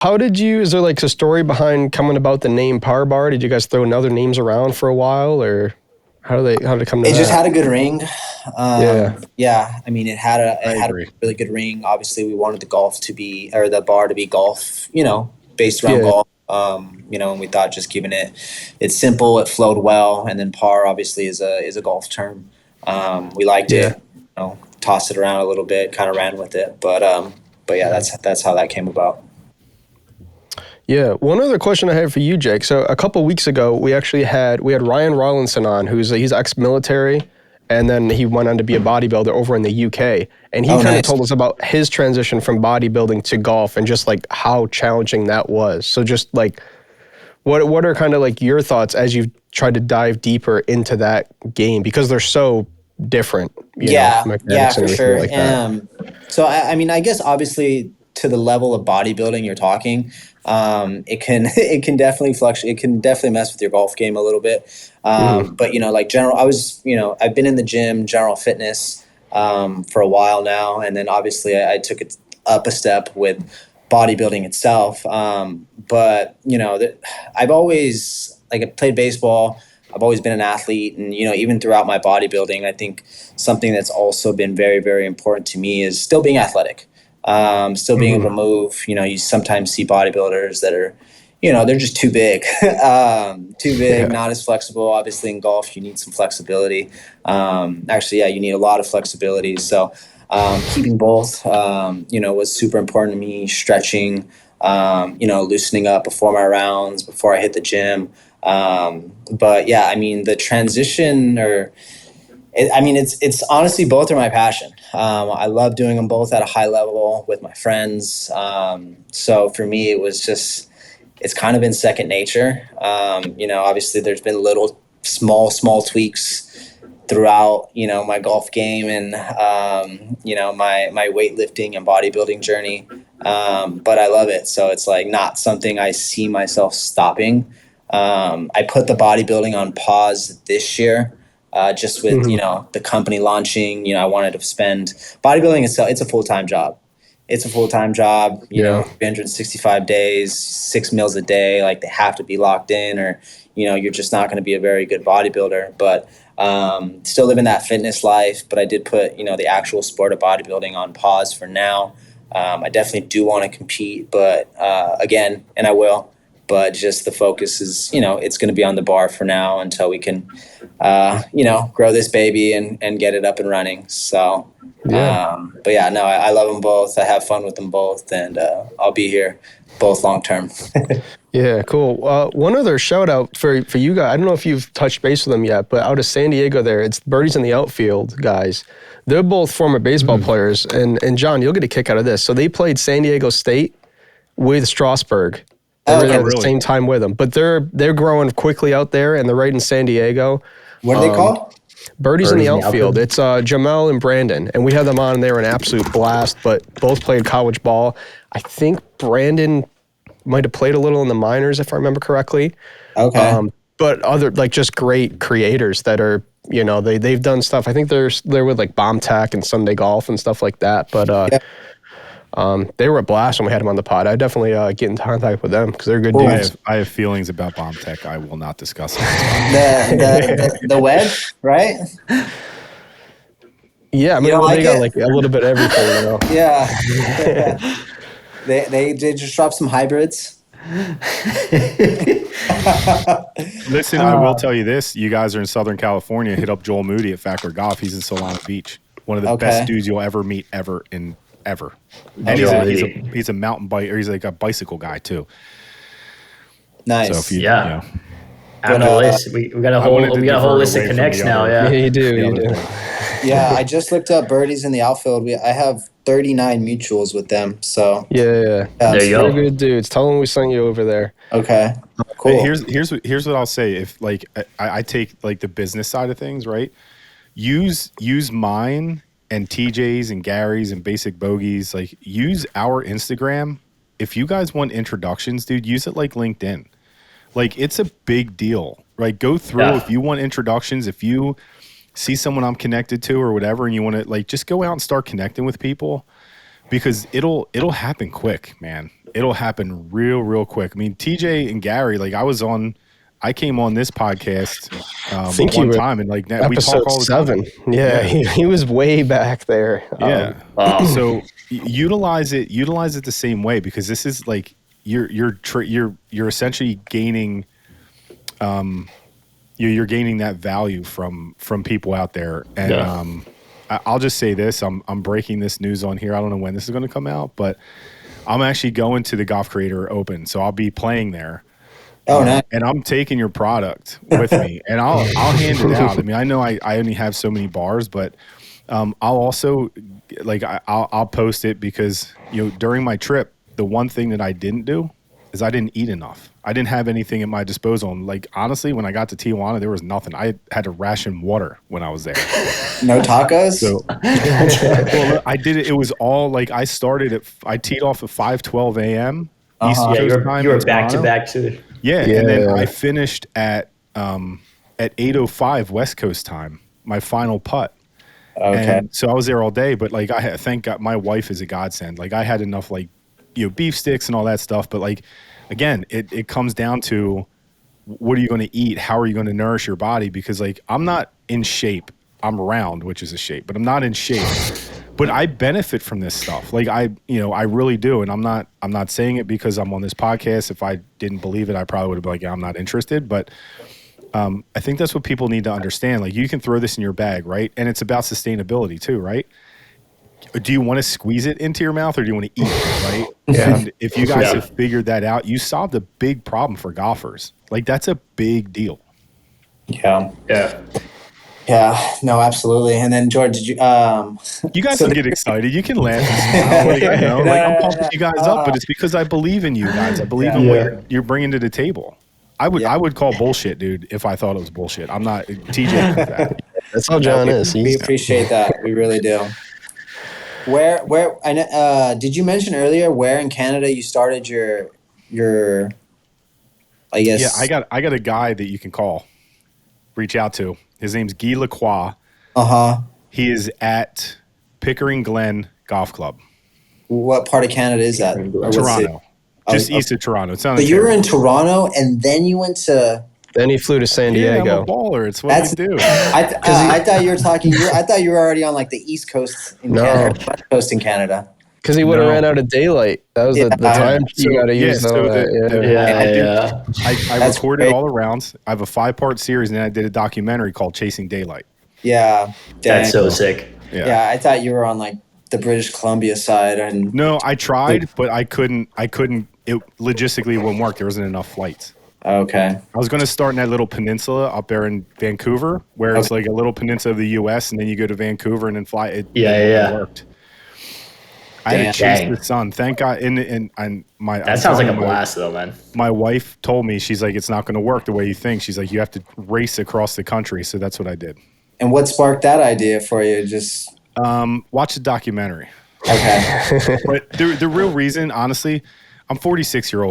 How did you, is there like a story behind coming about the name Par Bar? Did you guys throw other names around for a while, or how did it come to It just that? had a good ring. Yeah. Yeah, I mean, I it had a agree. really good ring. Obviously, we wanted the bar to be golf, based around Yeah. golf. And we thought just giving it's simple, it flowed well, and then par obviously is a golf term. We liked Yeah. it, tossed it around a little bit, kind of ran with it, but yeah, that's how that came about. Yeah. One other question I had for you, Jake. So a couple weeks ago, we had Ryan Rollinson on, he's ex-military, and then he went on to be a bodybuilder over in the UK. And he Oh, kind of nice. told us about his transition from bodybuilding to golf and just like how challenging that was. So just like, what are kind of like your thoughts as you've tried to dive deeper into that game, because they're so different, Yeah, mechanics and for everything sure. like that. So I mean, I guess obviously to the level of bodybuilding you're talking, it can it can definitely fluctuate. It can definitely mess with your golf game a little bit. Hmm. But like general, I've been in the gym, general fitness, for a while now, and then obviously I took it up a step with bodybuilding itself. But I've always I played baseball. I've always been an athlete, and even throughout my bodybuilding, I think something that's also been very, very important to me is still being athletic, still being able to Hmm. move. You sometimes see bodybuilders that are, they're just too big, too big, Yeah. not as flexible. Obviously, in golf, you need some flexibility. Actually, yeah, you need a lot of flexibility. So, keeping both, was super important to me. Stretching, loosening up before my rounds, before I hit the gym. But yeah, I mean, the transition it's honestly both are my passion. I love doing them both at a high level with my friends. So for me, it's kind of been second nature. Obviously there's been little small tweaks throughout, my golf game and, my weightlifting and bodybuilding journey. But I love it. So it's like not something I see myself stopping. I put the bodybuilding on pause this year, just with, Hmm. the company launching. I wanted to spend bodybuilding itself. It's a full-time job. It's a full-time job, Yeah. 365 days, 6 meals a day. Like they have to be locked in or, you're just not going to be a very good bodybuilder. But still living that fitness life. But I did put, the actual sport of bodybuilding on pause for now. I definitely do want to compete, but again, and I will. But just the focus is, it's going to be on the bar for now until we can, grow this baby and get it up and running. So, Yeah. but yeah, no, I love them both. I have fun with them both, and I'll be here both long term. Yeah, cool. One other shout out for you guys. I don't know if you've touched base with them yet, but out of San Diego there, it's Birdies in the Outfield guys. They're both former baseball players. And John, you'll get a kick out of this. So they played San Diego State with Strasburg. They were Okay. there Oh, at the really? same time with them. But they're growing quickly out there, and they're right in San Diego. What are they called? Birdies in the Birdies in the Outfield. outfield. It's Jamel and Brandon, and we had them on, and they were an absolute blast. But both played college ball. I think Brandon might have played a little in the minors, if I remember correctly. Okay. But other like just great creators that are, they've done stuff. I think they're with like Bomb Tech and Sunday Golf and stuff like that. But Yeah. they were a blast when we had them on the pod. I definitely get in contact with them because they're good Cool. dudes. I have feelings about Bomb Tech. I will not discuss it. The wedge, right? Yeah, I You mean, don't well, like they got it? like a little bit of everything. Yeah. They just dropped some hybrids. Listen, I will tell you this. You guys are in Southern California. Hit up Joel Moody at Faktor Golf. He's in Solana Beach. One of the Okay. best dudes you'll ever meet ever. And Joel he's a mountain bike, or he's like a bicycle guy too. Nice. So if you, Yeah. you know, After the list, we got a I wanted whole to we got a whole divert list of away from connects the now. other- Yeah, Yeah. you do. the You other do. thing. Yeah, I just looked up Birdies in the Outfield. I have 39 mutuals with them. So Yeah. There you They're go. good dudes. Tell them we sent you over there. okay, cool. Here's what I'll say. If like I take like the business side of things, right? Use mine and TJ's and Gary's and Basic Bogies. Like use our Instagram. If you guys want introductions, dude, use it like LinkedIn. Like it's a big deal. Right? Go through Yeah. if you want introductions. If you see someone I'm connected to or whatever, and you want to like just go out and start connecting with people. because it'll happen quick, man. It'll happen real quick. I mean, TJ and Gary, like I came on this podcast I think one time, and like we episode talk all the time. 7. Yeah, he was way back there. Yeah. Wow. So utilize it the same way, because this is like you're essentially gaining you're gaining that value from people out there. And I'll just say this, I'm breaking this news on here. I don't know when this is going to come out, but I'm actually going to the Golf Creator Open, so I'll be playing there. Oh, nice. And I'm taking your product with me, and I'll hand it out. I mean, I know I only have so many bars, but I'll also I'll post it, because during my trip, the one thing that I didn't do is I didn't eat enough. I didn't have anything at my disposal. And like, honestly, when I got to Tijuana, there was nothing. I had to ration water when I was there. No tacos? So, well, I did it. It was all like, I teed off at 5:12 a.m. East Coast time. You were in back to Toronto. back to. Yeah, and then I finished at 8:05 West Coast time, my final putt. Okay. And so I was there all day, but like thank God, my wife is a godsend. Like I had enough beef sticks and all that stuff, but like again, it comes down to, what are you going to eat? How are you going to nourish your body? Because like, I'm not in shape. I'm round, which is a shape, but I'm not in shape. But I benefit from this stuff. Like I really do. And I'm not saying it because I'm on this podcast. If I didn't believe it, I probably would have been like, yeah, I'm not interested. But I think that's what people need to understand. Like, you can throw this in your bag, right? And it's about sustainability too, right? Do you want to squeeze it into your mouth, or do you want to eat it, right? Yeah. And if you guys have figured that out, you solved a big problem for golfers. Like, that's a big deal. Yeah. Yeah. Yeah. No, absolutely. And then, George, did you? You guys can get excited. You can laugh and smile. I'm pumping you guys up, but it's because I believe in you guys. I believe in what you're bringing to the table. I would call bullshit, dude, if I thought it was bullshit. I'm not. TJ knows that. That's how John is. We appreciate that. We really do. Where I know, did you mention earlier where in Canada you started your I guess? Yeah, I got a guy that you can call, reach out to. His name's Guy Lacroix. He is at Pickering Glen Golf Club. What part of Canada is that? Toronto. Just east of Toronto. It's but you were in Toronto, and then you went to. Then he flew to San Yeah, Diego. I'm a baller. It's what we do. I thought you were talking. I thought you were already on like the East Coast in Canada, or West Coast in Canada. Because he would have ran out of daylight. That was the time you got to use. I recorded all the rounds. I have a 5-part series, and then I did a documentary called Chasing Daylight. Yeah, That's so sick. Yeah, I thought you were on like the British Columbia side, and no, I tried, but I couldn't. It logistically wouldn't work. There wasn't enough flights. Okay. I was going to start in that little peninsula up there in Vancouver, where it's like a little peninsula of the U.S., and then you go to Vancouver and then fly. It worked. I had to chase the sun. Thank God. And my that sounds like a blast, though, man. My wife told me, she's like, it's not going to work the way you think. She's like, you have to race across the country. So that's what I did. And what sparked that idea for you? Just watch the documentary. Okay. But the real reason, honestly, I'm 46 years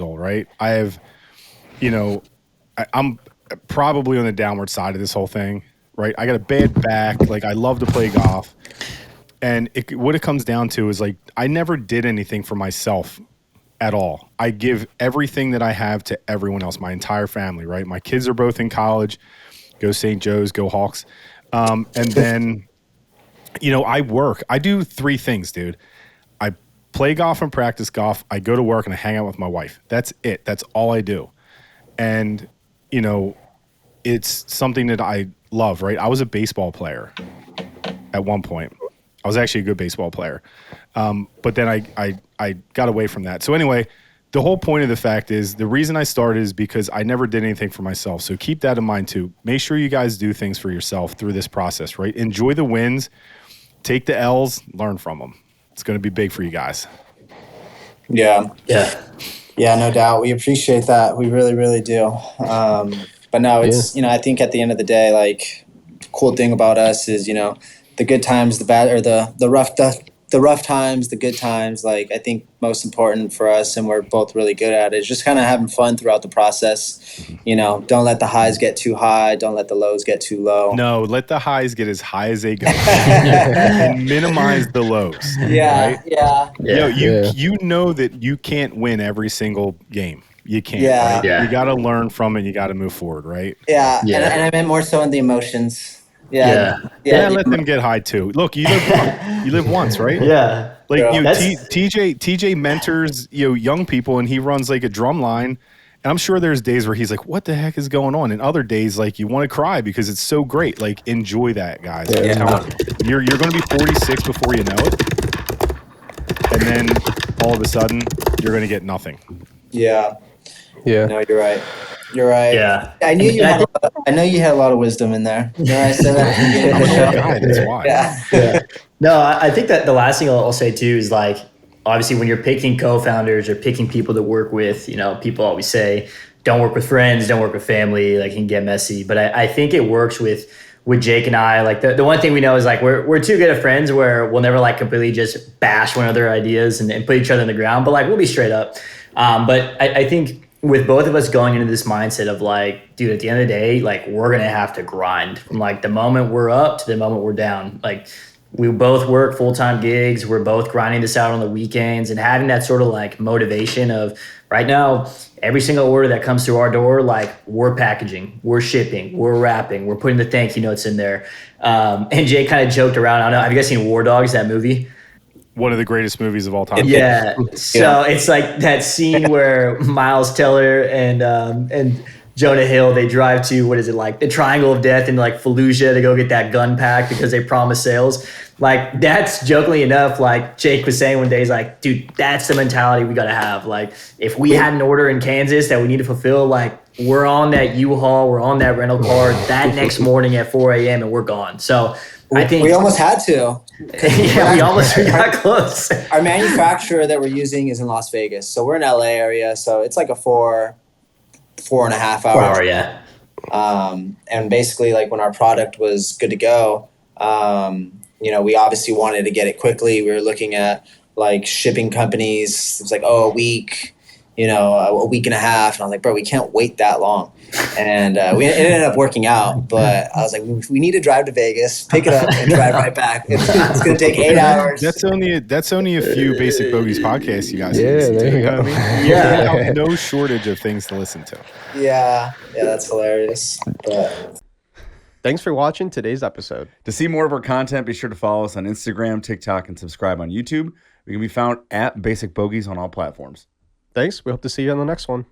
old, right? I have, I'm probably on the downward side of this whole thing, right? I got a bad back. Like, I love to play golf. And what it comes down to is, like, I never did anything for myself at all. I give everything that I have to everyone else, my entire family, right? My kids are both in college. Go St. Joe's, go Hawks. And then, I work. I do 3 things, dude. I play golf and practice golf. I go to work and I hang out with my wife. That's it. That's all I do. And, it's something that I love, right? I was a baseball player at one point. I was actually a good baseball player. But then I got away from that. So anyway, the whole point of the fact is, the reason I started is because I never did anything for myself. So keep that in mind too. Make sure you guys do things for yourself through this process, right? Enjoy the wins, take the L's, learn from them. It's going to be big for you guys. Yeah. Yeah. Yeah, no doubt. We appreciate that. We really, really do. But no, it's, I think at the end of the day, like, the cool thing about us is, the good times, the bad, or the the rough times, the good times, like I think most important for us, and we're both really good at it, is just kind of having fun throughout the process. Don't let the highs get too high. Don't let the lows get too low. No, let the highs get as high as they go and minimize the lows. Yeah. Right? Yeah. You know that you can't win every single game. You can't. Yeah. Right? Yeah. You got to learn from it. You got to move forward, right? Yeah. Yeah. And I meant more so in the emotions. Yeah. Yeah, let them get high too. Look, you live once, right? Yeah. Like That's- TJ mentors young people, and he runs like a drum line. And I'm sure there's days where he's like, "What the heck is going on?" And other days, like you want to cry because it's so great. Like enjoy that, guys. You're going to be 46 before you know it, and then all of a sudden you're going to get nothing. Yeah. Yeah. No, you're right. You're right. Yeah. I knew you had. I know you had a lot of wisdom in there. I said that. I'm an old guy, that's why. Yeah. No, I think that the last thing I'll say too is like, obviously when you're picking co-founders or picking people to work with, people always say, don't work with friends, don't work with family, like it can get messy. But I think it works with Jake and I. Like the one thing we know is like we're too good of friends where we'll never like completely just bash one another ideas and put each other in the ground, but like we'll be straight up. But I think with both of us going into this mindset of like, dude, at the end of the day, like we're going to have to grind from like the moment we're up to the moment we're down. Like we both work full-time gigs. We're both grinding this out on the weekends and having that sort of like motivation of right now, every single order that comes through our door, like we're packaging, we're shipping, we're wrapping, we're putting the thank you notes in there. And Jay kind of joked around. I don't know. Have you guys seen War Dogs, that movie? One of the greatest movies of all time. Yeah. So it's like that scene where Miles Teller and Jonah Hill, they drive to, what is it, like the Triangle of Death in like Fallujah to go get that gun pack because they promised sales. Like that's jokingly enough, like Jake was saying one day, he's like, dude, that's the mentality we got to have. Like if we had an order in Kansas that we need to fulfill, like we're on that U-Haul, we're on that rental car that next morning at 4 a.m. and we're gone. So I think we almost had to. Yeah, we got close. Our manufacturer that we're using is in Las Vegas. So we're in LA area. So it's like a 4.5 hour. 4 hour, yeah. And basically like when our product was good to go, we obviously wanted to get it quickly. We were looking at like shipping companies. It was like, a week, a week and a half. And I was like, bro, we can't wait that long. And it ended up working out. But I was like, we need to drive to Vegas, pick it up, and drive right back. It's going to take 8 hours. That's only a few Basic Bogies podcasts you guys. Yeah, listen there to, you go. I mean? Yeah. You have no shortage of things to listen to. Yeah, that's hilarious. But Thanks for watching today's episode. To see more of our content, be sure to follow us on Instagram, TikTok, and subscribe on YouTube. We can be found at Basic Bogies on all platforms. Thanks. We hope to see you on the next one.